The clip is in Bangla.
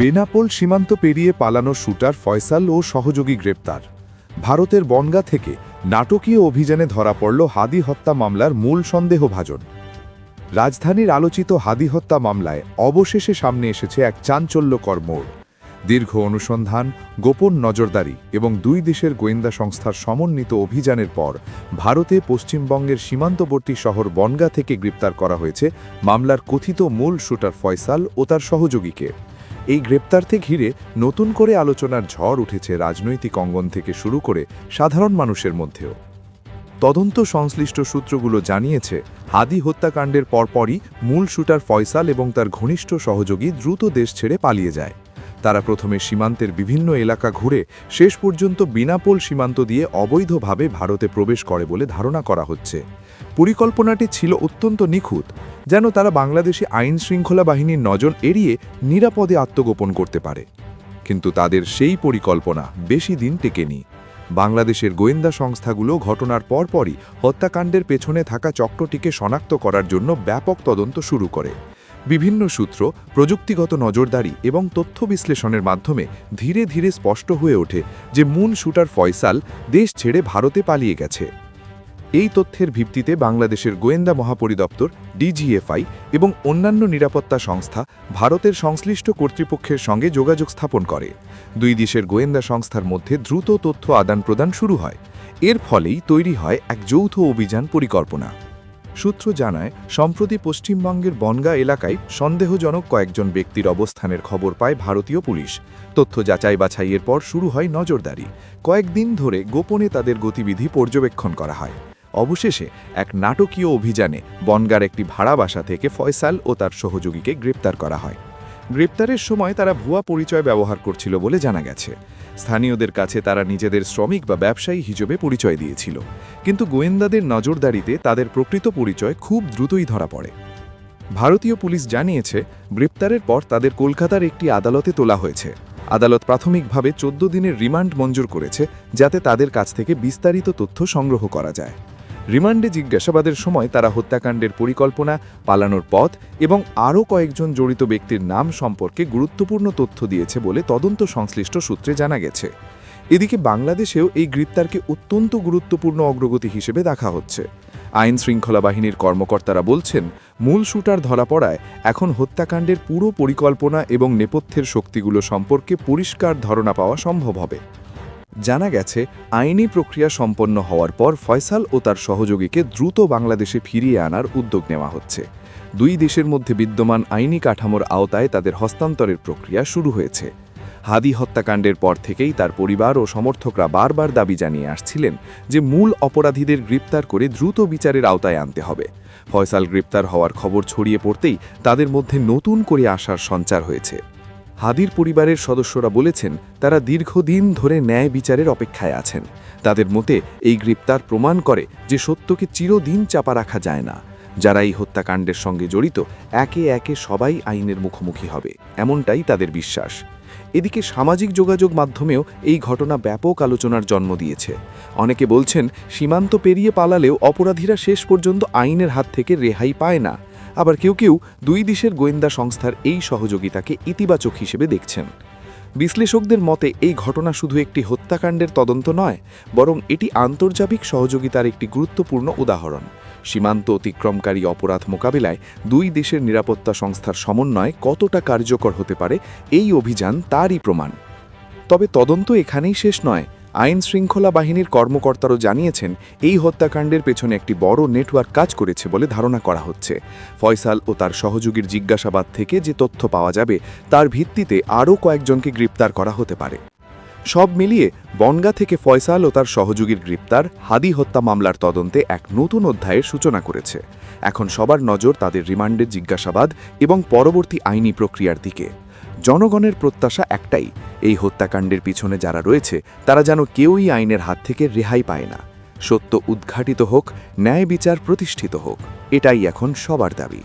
বেনাপোল সীমান্ত পেরিয়ে পালানো শুটার ফয়সাল ও সহযোগী গ্রেপ্তার। ভারতের বনগাঁ থেকে নাটকীয় অভিযানে ধরা পড়ল হাদি হত্যা মামলার মূল সন্দেহভাজন। রাজধানীর আলোচিত হাদি হত্যা মামলায় অবশেষে সামনে এসেছে এক চাঞ্চল্যকর মোড়। দীর্ঘ অনুসন্ধান, গোপন নজরদারি এবং দুই দেশের গোয়েন্দা সংস্থার সমন্বিত অভিযানের পর ভারতে পশ্চিমবঙ্গের সীমান্তবর্তী শহর বনগাঁ থেকে গ্রেপ্তার করা হয়েছে মামলার কথিত মূল শুটার ফয়সাল ও তার সহযোগীকে। এই গ্রেপ্তারকে ঘিরে নতুন করে আলোচনার ঝড় উঠেছে রাজনৈতিক অঙ্গন থেকে শুরু করে সাধারণ মানুষের মধ্যেও। তদন্ত সংশ্লিষ্ট সূত্রগুলো জানিয়েছে, হাদি হত্যাকাণ্ডের পরপরই মূল শুটার ফয়সাল এবং তার ঘনিষ্ঠ সহযোগী দ্রুত দেশ ছেড়ে পালিয়ে যায়। তারা প্রথমে সীমান্তের বিভিন্ন এলাকা ঘুরে শেষ পর্যন্ত বেনাপোল সীমান্ত দিয়ে অবৈধভাবে ভারতে প্রবেশ করে বলে ধারণা করা হচ্ছে। পরিকল্পনাটি ছিল অত্যন্ত নিখুঁত, যেন তারা বাংলাদেশি আইন শৃঙ্খলা বাহিনীর নজর এড়িয়ে নিরাপদে আত্মগোপন করতে পারে। কিন্তু তাদের সেই পরিকল্পনা বেশি দিন টেকেনি। বাংলাদেশের গোয়েন্দা সংস্থাগুলো ঘটনার পরপরই হত্যাকাণ্ডের পেছনে থাকা চক্রটিকে শনাক্ত করার জন্য ব্যাপক তদন্ত শুরু করে। বিভিন্ন সূত্র, প্রযুক্তিগত নজরদারি এবং তথ্য বিশ্লেষণের মাধ্যমে ধীরে ধীরে স্পষ্ট হয়ে ওঠে যে মূল শুটার ফয়সাল দেশ ছেড়ে ভারতে পালিয়ে গেছে। এই তথ্যের ভিত্তিতে বাংলাদেশের গোয়েন্দা মহাপরিদপ্তর ডিজিএফআই এবং অন্যান্য নিরাপত্তা সংস্থা ভারতের সংশ্লিষ্ট কর্তৃপক্ষের সঙ্গে যোগাযোগ স্থাপন করে। দুই দেশের গোয়েন্দা সংস্থার মধ্যে দ্রুত তথ্য আদান প্রদান শুরু হয়। এর ফলেই তৈরি হয় এক যৌথ অভিযান পরিকল্পনা। সূত্র জানায়, সম্প্রতি পশ্চিমবঙ্গের বনগাঁ এলাকায় সন্দেহজনক কয়েকজন ব্যক্তির অবস্থানের খবর পায় ভারতীয় পুলিশ। তথ্য যাচাই বাছাইয়ের পর শুরু হয় নজরদারি। কয়েকদিন ধরে গোপনে তাদের গতিবিধি পর্যবেক্ষণ করা হয়। অবশেষে এক নাটকীয় অভিযানে বনগাঁর একটি ভাড়া বাসা থেকে ফয়সাল ও তার সহযোগীকে গ্রেপ্তার করা হয়। গ্রেপ্তারের সময় তারা ভুয়া পরিচয় ব্যবহার করছিল বলে জানা গেছে। স্থানীয়দের কাছে তারা নিজেদের শ্রমিক বা ব্যবসায়ী হিসেবে পরিচয় দিয়েছিল, কিন্তু গোয়েন্দাদের নজরদারিতে তাদের প্রকৃত পরিচয় খুব দ্রুতই ধরা পড়ে। ভারতীয় পুলিশ জানিয়েছে, গ্রেপ্তারের পর তাদের কলকাতার একটি আদালতে তোলা হয়েছে। আদালত প্রাথমিকভাবে 14 দিনের রিমান্ড মঞ্জুর করেছে, যাতে তাদের কাছ থেকে বিস্তারিত তথ্য সংগ্রহ করা যায়। রিমান্ডে জিজ্ঞাসাবাদের সময় তারা হত্যাকাণ্ডের পরিকল্পনা, পালানোর পথ এবং আরও কয়েকজন জড়িত ব্যক্তির নাম সম্পর্কে গুরুত্বপূর্ণ তথ্য দিয়েছে বলে তদন্ত সংশ্লিষ্ট সূত্রে জানা গেছে। এদিকে বাংলাদেশেও এই গ্রেপ্তারকে অত্যন্ত গুরুত্বপূর্ণ অগ্রগতি হিসেবে দেখা হচ্ছে। আইন শৃঙ্খলা বাহিনীর কর্মকর্তারা বলছেন, মূল শুটার ধরা পড়ায় এখন হত্যাকাণ্ডের পুরো পরিকল্পনা এবং নেপথ্যের শক্তিগুলো সম্পর্কে পরিষ্কার ধারণা পাওয়া সম্ভব হবে। জানা গেছে, আইনি প্রক্রিয়া সম্পন্ন হওয়ার পর ফয়সাল ও তার সহযোগীকে দ্রুত বাংলাদেশে ফিরিয়ে আনার উদ্যোগ নেওয়া হচ্ছে। দুই দেশের মধ্যে বিদ্যমান আইনি কাঠামোর আওতায় তাদের হস্তান্তরের প্রক্রিয়া শুরু হয়েছে। হাদি হত্যাকাণ্ডের পর থেকেই তার পরিবার ও সমর্থকরা বারবার দাবি জানিয়ে আসছিলেন যে মূল অপরাধীদের গ্রেপ্তার করে দ্রুত বিচারের আওতায় আনতে হবে। ফয়সাল গ্রেপ্তার হওয়ার খবর ছড়িয়ে পড়তেই তাদের মধ্যে নতুন করে আশার সঞ্চার হয়েছে। হাদির পরিবারের সদস্যরা বলেছেন, তারা দীর্ঘদিন ধরে ন্যায় বিচারের অপেক্ষায় আছেন। তাদের মতে এই গ্রেপ্তার প্রমাণ করে যে সত্যকে চিরদিন চাপা রাখা যায় না। যারা এই হত্যাকাণ্ডের সঙ্গে জড়িত, একে একে সবাই আইনের মুখোমুখি হবে, এমনটাই তাদের বিশ্বাস। এদিকে সামাজিক যোগাযোগ মাধ্যমেও এই ঘটনা ব্যাপক আলোচনার জন্ম দিয়েছে। অনেকে বলছেন, সীমান্ত পেরিয়ে পালালেও অপরাধীরা শেষ পর্যন্ত আইনের হাত থেকে রেহাই পায় না। আবার কেউ কেউ দুই দেশের গোয়েন্দা সংস্থার এই সহযোগিতাকে ইতিবাচক হিসেবে দেখছেন। বিশ্লেষকদের মতে এই ঘটনা শুধু একটি হত্যাকাণ্ডের তদন্ত নয়, বরং এটি আন্তর্জাতিক সহযোগিতার একটি গুরুত্বপূর্ণ উদাহরণ। সীমান্ত অতিক্রমকারী অপরাধ মোকাবিলায় দুই দেশের নিরাপত্তা সংস্থার সমন্বয় কতটা কার্যকর হতে পারে, এই অভিযান তারই প্রমাণ। তবে তদন্ত এখানেই শেষ নয়। আইন শৃঙ্খলা বাহিনীর কর্মকর্তারাও জানিয়েছেন, এই হত্যাকাণ্ডের পেছনে একটি বড় নেটওয়ার্ক কাজ করেছে বলে ধারণা করা হচ্ছে। ফয়সাল ও তার সহযোগীর জিজ্ঞাসাবাদ থেকে যে তথ্য পাওয়া যাবে, তার ভিত্তিতে আরও কয়েকজনকে গ্রেপ্তার করা হতে পারে। সব মিলিয়ে বনগাঁ থেকে ফয়সাল ও তার সহযোগীর গ্রেপ্তার হাদি হত্যা মামলার তদন্তে এক নতুন অধ্যায়ের সূচনা করেছে। এখন সবার নজর তাদের রিমান্ডের জিজ্ঞাসাবাদ এবং পরবর্তী আইনি প্রক্রিয়ার দিকে। জনগণের প্রত্যাশা একটাই, এই হত্যাকাণ্ডের পিছনে যারা রয়েছে তারা যেন কেউই আইনের হাত থেকে রেহাই পায় না। সত্য উদ্ঘাটিত হোক, ন্যায় বিচার প্রতিষ্ঠিত হোক, এটাই এখন সবার দাবি।